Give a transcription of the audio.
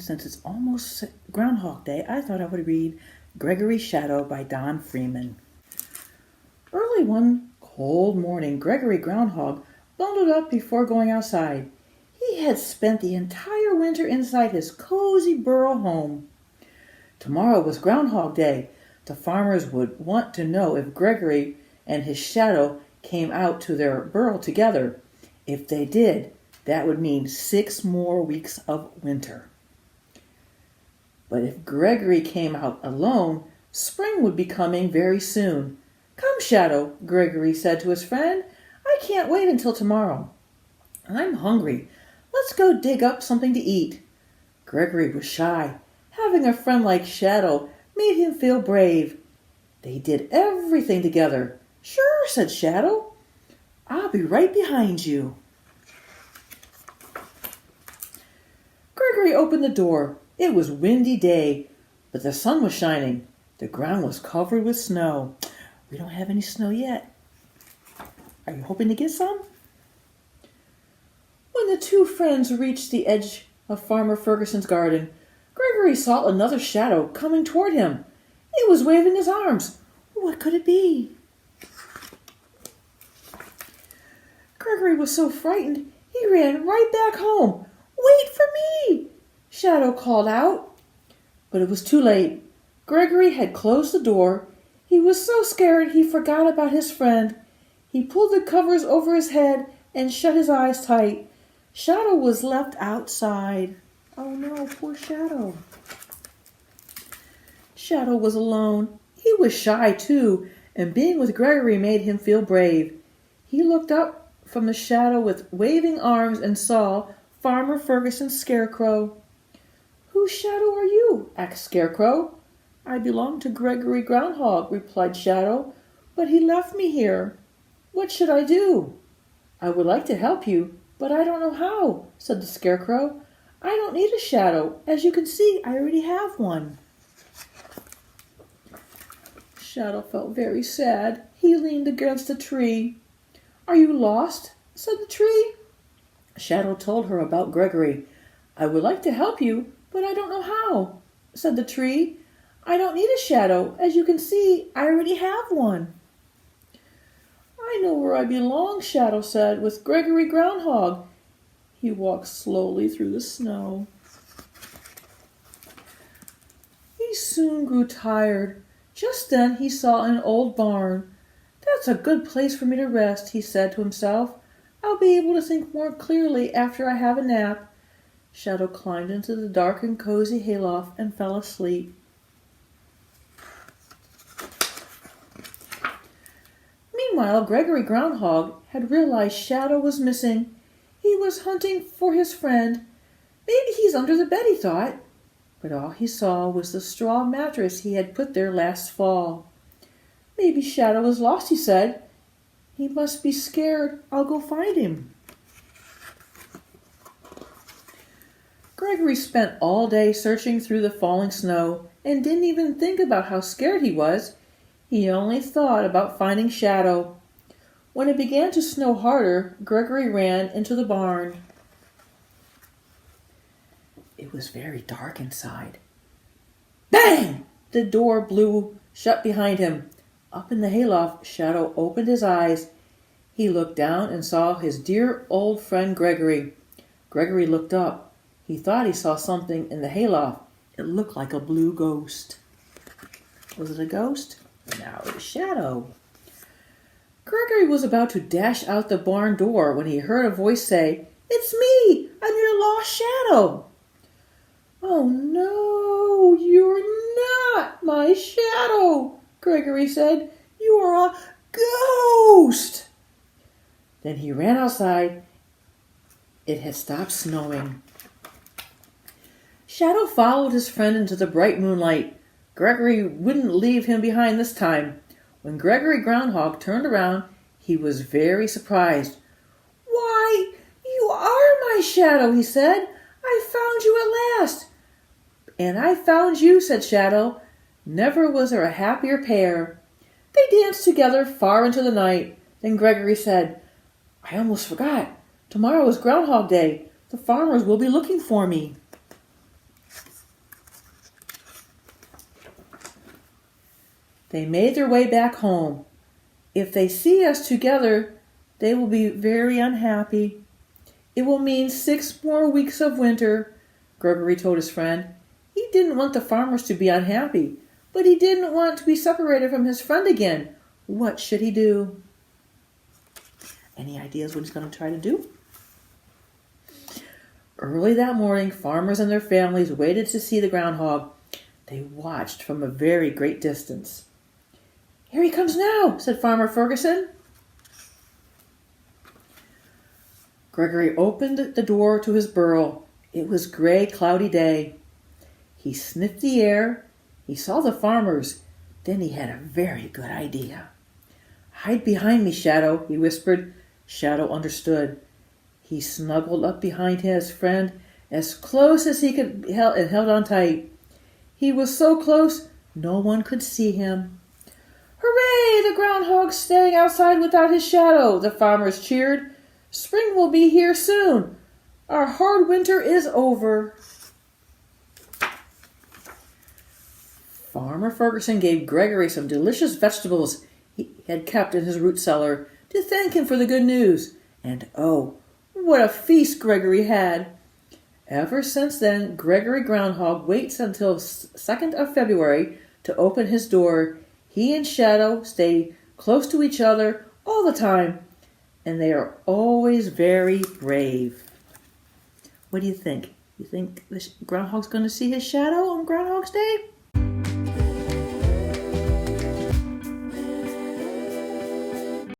since it's almost Groundhog Day, I thought I would read Gregory's Shadow by Freeman. Early one cold morning, Gregory Groundhog bundled up before going outside. He had spent the entire winter inside his cozy burrow home. Tomorrow was Groundhog Day. The farmers would want to know if Gregory and his shadow came out to their burrow together. If they did, that would mean 6 more weeks of winter. But if Gregory came out alone, spring would be coming very soon. "Come, Shadow," Gregory said to his friend. "I can't wait until tomorrow. I'm hungry. Let's go dig up something to eat." Gregory was shy. Having a friend like Shadow made him feel brave. They did everything together. "Sure," said Shadow. "I'll be right behind you." Gregory opened the door. It was a windy day, but the sun was shining. The ground was covered with snow. We don't have any snow yet. Are you hoping to get some? When the two friends reached the edge of Farmer Ferguson's garden, Gregory saw another shadow coming toward him. It was waving his arms. What could it be? Gregory was so frightened, he ran right back home. "Wait for me!" Shadow called out. But it was too late. Gregory had closed the door. He was so scared he forgot about his friend. He pulled the covers over his head and shut his eyes tight. Shadow was left outside. Oh no, poor Shadow. Shadow was alone. He was shy too, and being with Gregory made him feel brave. He looked up from the shadow with waving arms and saw Farmer Ferguson's scarecrow. "Whose shadow are you?" asked Scarecrow. "I belong to Gregory Groundhog," replied Shadow, "but he left me here. What should I do?" "I would like to help you, but I don't know how," said the Scarecrow. "I don't need a shadow. As you can see, I already have one." Shadow felt very sad. He leaned against a tree. "Are you lost?" said the tree. Shadow told her about Gregory. "I would like to help you, but I don't know how," said the tree. "I don't need a shadow. As you can see, I already have one." "I know where I belong," Shadow said, "with Gregory Groundhog." He walked slowly through the snow. He soon grew tired. Just then he saw an old barn. "That's a good place for me to rest," he said to himself. "I'll be able to think more clearly after I have a nap." Shadow climbed into the dark and cozy hayloft and fell asleep. Meanwhile, Gregory Groundhog had realized Shadow was missing. He was hunting for his friend. "Maybe he's under the bed," he thought. But all he saw was the straw mattress he had put there last fall. "Maybe Shadow is lost," he said. "He must be scared. I'll go find him." Gregory spent all day searching through the falling snow and didn't even think about how scared he was. He only thought about finding Shadow. When it began to snow harder, Gregory ran into the barn. It was very dark inside. Bang! The door blew shut behind him. Up in the hayloft, Shadow opened his eyes. He looked down and saw his dear old friend Gregory. Gregory looked up. He thought he saw something in the hayloft. It looked like a blue ghost. Was it a ghost? No, it was Shadow. Gregory was about to dash out the barn door when he heard a voice say, "It's me! I'm your lost Shadow!" "Oh no, you're not my shadow," Gregory said. "You are a ghost." Then he ran outside. It had stopped snowing. Shadow followed his friend into the bright moonlight. Gregory wouldn't leave him behind this time. When Gregory Groundhog turned around, he was very surprised. "Why, you are my shadow," he said. "I found you at last." "And I found you," said Shadow. Never was there a happier pair. They danced together far into the night. Then Gregory said, "I almost forgot. Tomorrow is Groundhog Day. The farmers will be looking for me." They made their way back home. If they see us together, they will be very unhappy. It will mean 6 more weeks of winter, Gregory told his friend. He didn't want the farmers to be unhappy, but he didn't want to be separated from his friend again. What should he do? Any ideas what he's going to try to do? Early that morning, farmers and their families waited to see the groundhog. They watched from a very great distance. "Here he comes now," said Farmer Ferguson. Gregory opened the door to his burrow. It was gray, cloudy day. He sniffed the air. He saw the farmers. Then he had a very good idea. "Hide behind me, Shadow," he whispered. Shadow understood. He snuggled up behind his friend as close as he could and held on tight. He was so close no one could see him. "Hooray! The groundhog's staying outside without his shadow," the farmers cheered. "Spring will be here soon. Our hard winter is over." Farmer Ferguson gave Gregory some delicious vegetables he had kept in his root cellar to thank him for the good news. And oh, what a feast Gregory had! Ever since then, Gregory Groundhog waits until 2nd of February to open his door. He and Shadow stay close to each other all the time, and they are always very brave. What do you think? You think the groundhog's going to see his shadow on Groundhog's Day?